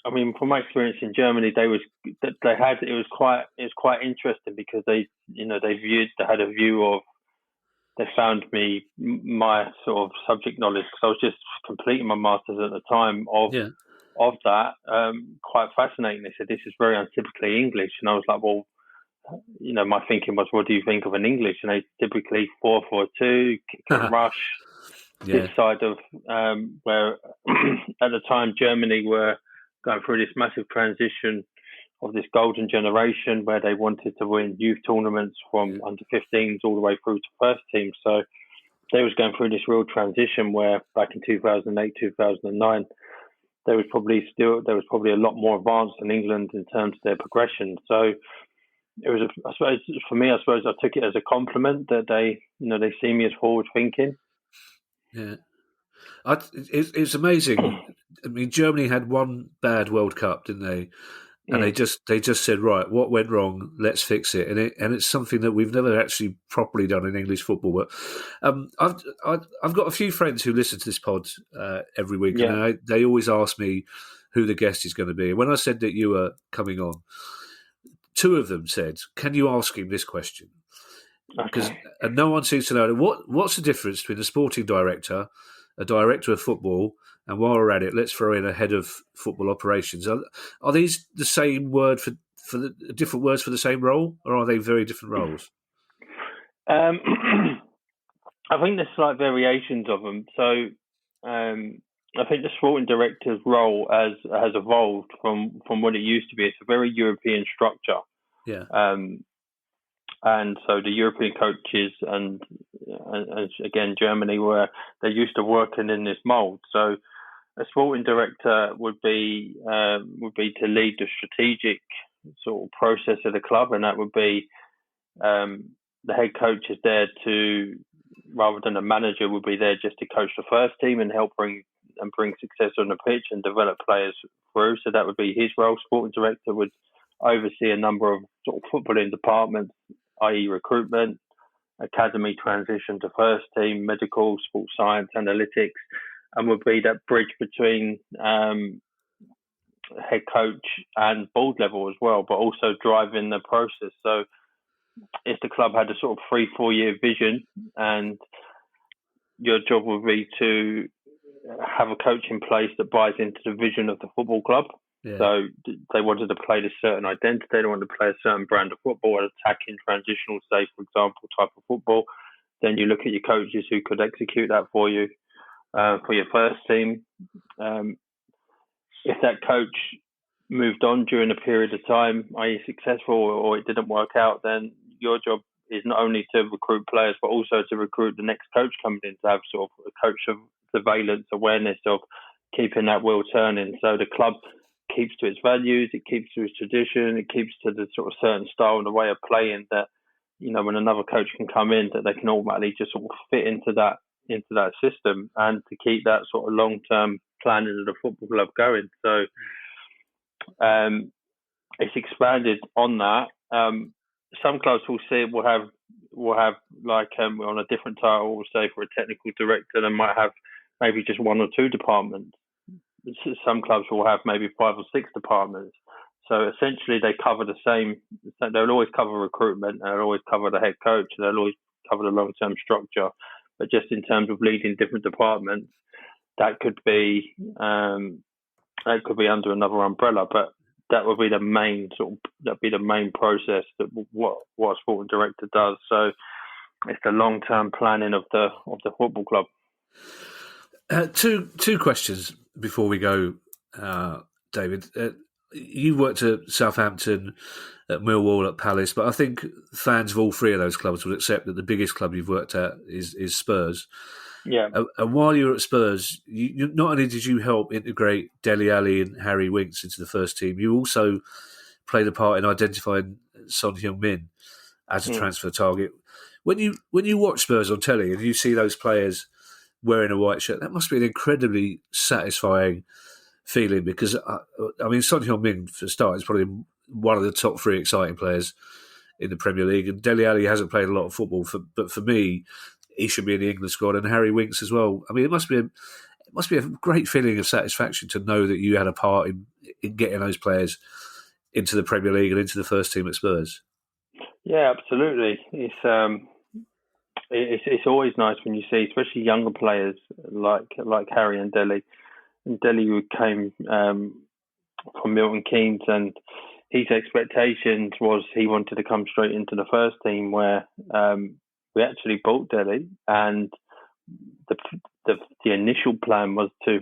I mean, from my experience in Germany, it was quite interesting, because they had a view of, they found me my sort of subject knowledge, because I was just completing my masters at the time of that. Quite fascinating. They said, this is very untypically English, and I was like, well, my thinking was, what do you think of an English? And they typically 4-4-2, kick and rush. This side of where at the time Germany were going through this massive transition of this golden generation, where they wanted to win youth tournaments from under 15s all the way through to first team. So they was going through this real transition where back in 2008, 2009, there was probably a lot more advanced than England in terms of their progression. So it was, I suppose I took it as a compliment that they see me as forward thinking. Yeah. It's amazing. I mean, Germany had one bad World Cup, didn't they? And they just said, right, what went wrong? Let's fix it. And it's something that we've never actually properly done in English football. But I've got a few friends who listen to this pod every week, and they always ask me who the guest is going to be. And when I said that you were coming on, two of them said, "Can you ask him this question?" And no one seems to know what's the difference between a sporting director, a director of football, and while we're at it, let's throw in a head of football operations. Are these the same word for the different words for the same role, or are they very different roles? I think there's slight variations of them. So I think the sporting director's role has evolved from what it used to be. It's a very European structure. Yeah. And so the European coaches and again Germany, where they're used to working in this mould. So a sporting director would be to lead the strategic sort of process of the club, and that would be the head coach is there to, rather than a manager, would be there just to coach the first team and help bring success on the pitch and develop players through. So that would be his role. Sporting director would oversee a number of sort of footballing departments, i.e. recruitment, academy transition to first team, medical, sports science, analytics, and would be that bridge between head coach and board level as well, but also driving the process. So if the club had a sort of 3-4 year vision, and your job would be to have a coach in place that buys into the vision of the football club. Yeah. So they wanted to play this certain identity, they wanted to play a certain brand of football, an attacking, transitional, say, for example, type of football. Then you look at your coaches who could execute that for you, for your first team. If that coach moved on during a period of time, i.e. successful, or it didn't work out, then your job is not only to recruit players, but also to recruit the next coach coming in, to have sort of a coach of surveillance, awareness of keeping that wheel turning. So the club keeps to its values, it keeps to its tradition, it keeps to the sort of certain style and the way of playing that, when another coach can come in, that they can automatically just sort of fit into that system, and to keep that sort of long-term planning of the football club going. So it's expanded on that. Some clubs will have like on a different title, we'll say for a technical director, they might have maybe just 1 or 2 departments. Some clubs will have maybe 5 or 6 departments. So essentially they cover the same. They'll always cover recruitment, and they'll always cover the head coach, and they'll always cover the long-term structure. But just in terms of leading different departments, that could be under another umbrella. But that would be the main process that what a sporting director does. So it's the long-term planning of the football club. Two questions before we go, David. You worked at Southampton, at Millwall, at Palace, but I think fans of all 3 of those clubs would accept that the biggest club you've worked at is Spurs. Yeah. And while you were at Spurs, you not only did you help integrate Dele Alli and Harry Winks into the first team, you also played a part in identifying Son Heung-min as a transfer target. When you watch Spurs on telly and you see those players wearing a white shirt, that must be an incredibly satisfying feeling, because Son Heung-min, for a start, is probably one of the top 3 exciting players in the Premier League, and Dele Alli hasn't played a lot of football, but for me, he should be in the England squad, and Harry Winks as well. I mean, it must be a great feeling of satisfaction to know that you had a part in getting those players into the Premier League and into the first team at Spurs. Yeah, absolutely. It's always nice when you see, especially younger players like Harry and Dele. And Dele came from Milton Keynes, and his expectations was he wanted to come straight into the first team, where we actually bought Dele, and the initial plan was to,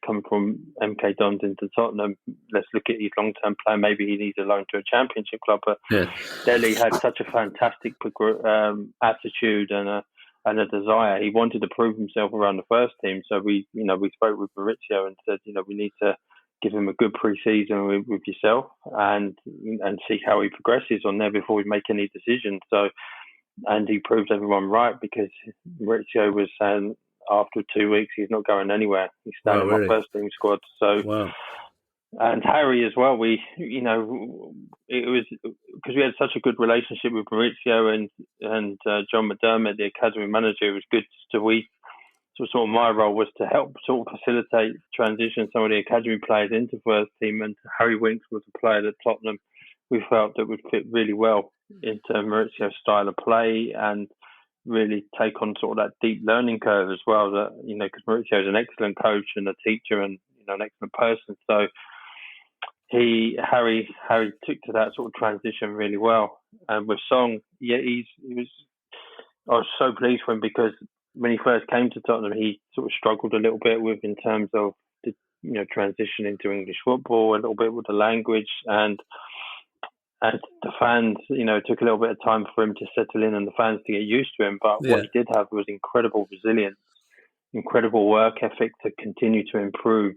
come from MK Dons into Tottenham, let's look at his long-term plan, maybe he needs a loan to a championship club. But Dele had such a fantastic attitude and and a desire. He wanted to prove himself around the first team. So we spoke with Maurizio and said, we need to give him a good pre-season with yourself and see how he progresses on there before we make any decisions. So, and he proved everyone right, because Maurizio was saying after 2 weeks he's not going anywhere. He's staying in my first team squad. So. Wow. And Harry as well. It was because we had such a good relationship with Maurizio and John McDermott, the academy manager. It was good so sort of my role was to help sort of facilitate transition some of the academy players into first team. And Harry Winks was a player that Tottenham we felt that would fit really well into Maurizio's style of play and really take on sort of that deep learning curve as well. That because Maurizio is an excellent coach and a teacher and an excellent person. So. Harry took to that sort of transition really well, and with Song, I was so pleased for him, because when he first came to Tottenham, he sort of struggled a little bit with in terms of the transitioning to English football, a little bit with the language, and the fans, took a little bit of time for him to settle in and the fans to get used to him. But what he did have was incredible resilience, incredible work ethic to continue to improve.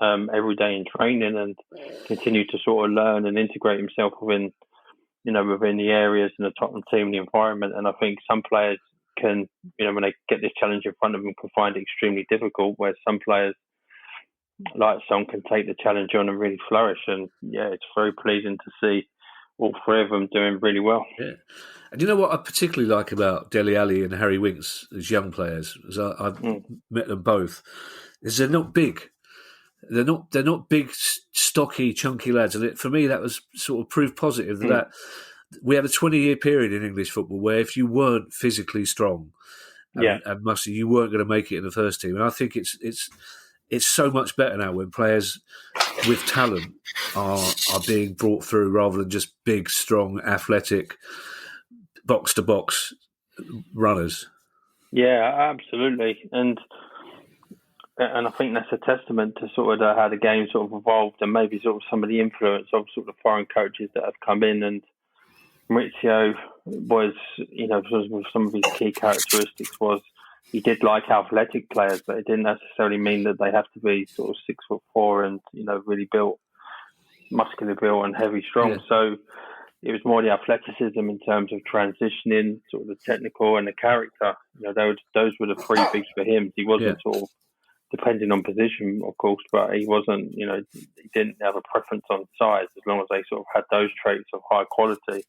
Every day in training and continue to sort of learn and integrate himself within the areas and the Tottenham team, the environment. And I think some players can, when they get this challenge in front of them, can find it extremely difficult, where some players like Son can take the challenge on and really flourish. And it's very pleasing to see all three of them doing really well. Yeah. And you know what I particularly like about Dele Alli and Harry Winks as young players, as I've met them both, is they're not big. They're not big, stocky, chunky lads. And for me, that was sort of proof positive that we had a 20-year period in English football where if you weren't physically strong and muscular, you weren't going to make it in the first team. And I think it's so much better now when players with talent are being brought through rather than just big, strong, athletic, box-to-box runners. Yeah, absolutely. And I think that's a testament to sort of how the game sort of evolved, and maybe sort of some of the influence of sort of foreign coaches that have come in. And Maurizio was, with some of his key characteristics was he did like athletic players, but it didn't necessarily mean that they have to be sort of 6'4" and, really built, muscularly built and heavy strong. Yeah. So it was more the athleticism in terms of transitioning, sort of the technical and the character. Those were the three bigs for him. He wasn't sort of, depending on position, of course, but he wasn't, he didn't have a preference on size, as long as they sort of had those traits of high quality.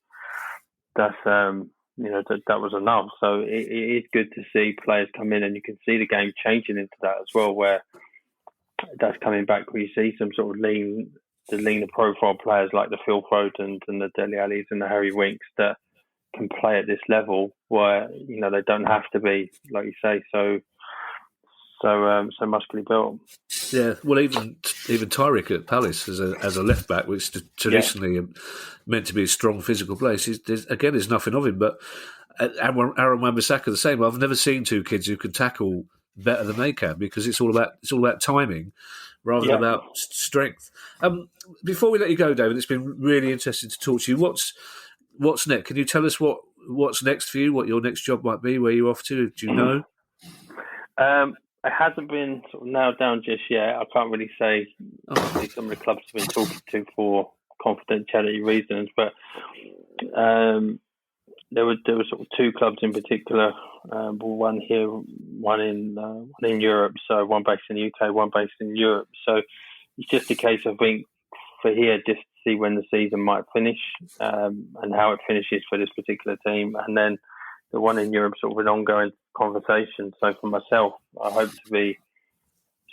That's, that was enough. So it is good to see players come in, and you can see the game changing into that as well, where that's coming back, where you see some sort of leaner profile players like the Phil Fodens and the Dele Allis and the Harry Winks that can play at this level, where, they don't have to be, like you say, so muscularly built. Yeah, well, even Tyrick at Palace as a left back, which traditionally meant to be a strong physical place, there's nothing of him. But Aaron Wan-Bissaka the same. I've never seen two kids who can tackle better than they can, because it's all about timing rather than about strength. Before we let you go, David, it's been really interesting to talk to you. What's next? Can you tell us what's next for you? What your next job might be? Where you're off to? Do you know? It hasn't been sort of nailed down just yet. I can't really say. Obviously, some of the clubs have been talking to for confidentiality reasons, but there were sort of two clubs in particular. One here, one in Europe. So one based in the UK, one based in Europe. So it's just a case, I think, for here just to see when the season might finish and how it finishes for this particular team, and then the one in Europe sort of an ongoing conversation. So for myself, I hope to be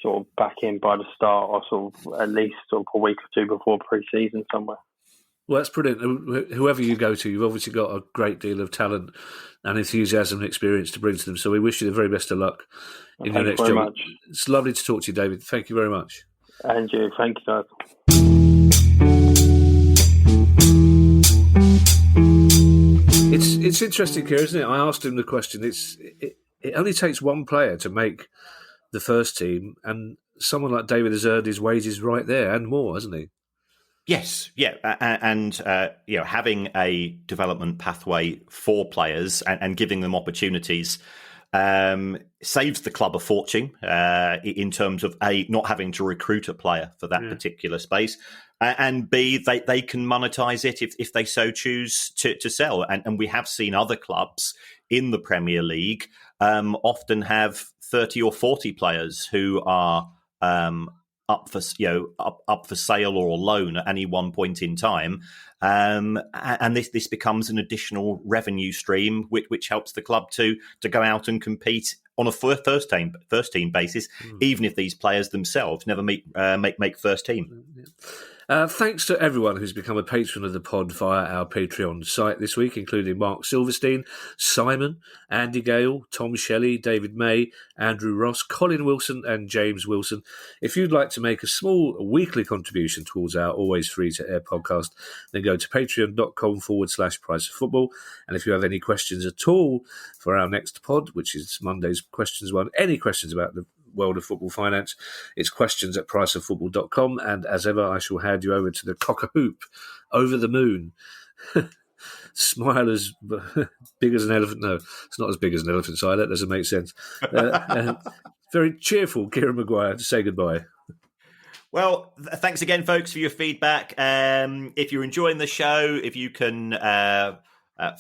sort of back in by the start, or sort of at least sort of a week or two before pre-season somewhere. Well, that's brilliant. Whoever you go to, you've obviously got a great deal of talent and enthusiasm and experience to bring to them. So we wish you the very best of luck in your next job. Much. It's lovely to talk to you, David. Thank you very much. And you. Thank you, guys. It's interesting, Kieran, isn't it? I asked him the question. It only takes one player to make the first team, and someone like David has earned his wages right there and more, hasn't he? Yes, yeah, and having a development pathway for players and giving them opportunities saves the club a fortune in terms of A, not having to recruit a player for that particular space, and B, they can monetize it if they so choose to sell. And we have seen other clubs in the Premier League often have 30 or 40 players who are up for sale or loan at any one point in time, and this becomes an additional revenue stream which helps the club to go out and compete on a first team basis, even if these players themselves never make first team. Thanks to everyone who's become a patron of the pod via our Patreon site this week, including Mark Silverstein, Simon, Andy Gale, Tom Shelley, David May, Andrew Ross, Colin Wilson and James Wilson. If you'd like to make a small weekly contribution towards our always free to air podcast, then go to patreon.com/Price of Football. And if you have any questions at all for our next pod, which is Monday's questions one, any questions about the world of football finance, it's questions@priceoffootball.com. And as ever, I shall hand you over to the cock-a-hoop over the moon. Smile as big as an elephant. No, it's not as big as an elephant, Si. That doesn't make sense. Very cheerful Kieran Maguire to say goodbye. Well, thanks again, folks, for your feedback. If you're enjoying the show, if you can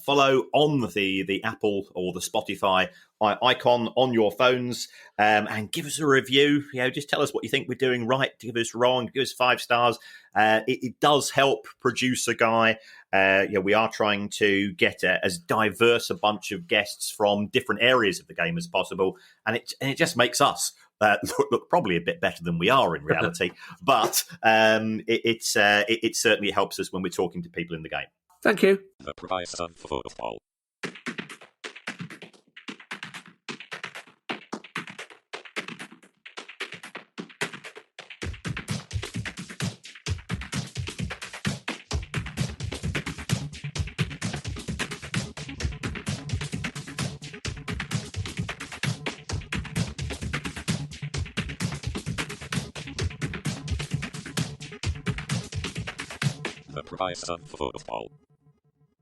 follow on the Apple or the Spotify icon on your phones and give us a review. Just tell us what you think we're doing right, give us wrong, give us 5 stars. It does help producer Guy. We are trying to get as diverse a bunch of guests from different areas of the game as possible, and it just makes us look probably a bit better than we are in reality. But it certainly helps us when we're talking to people in the game. Thank you. The Price of Football. The Price of Football.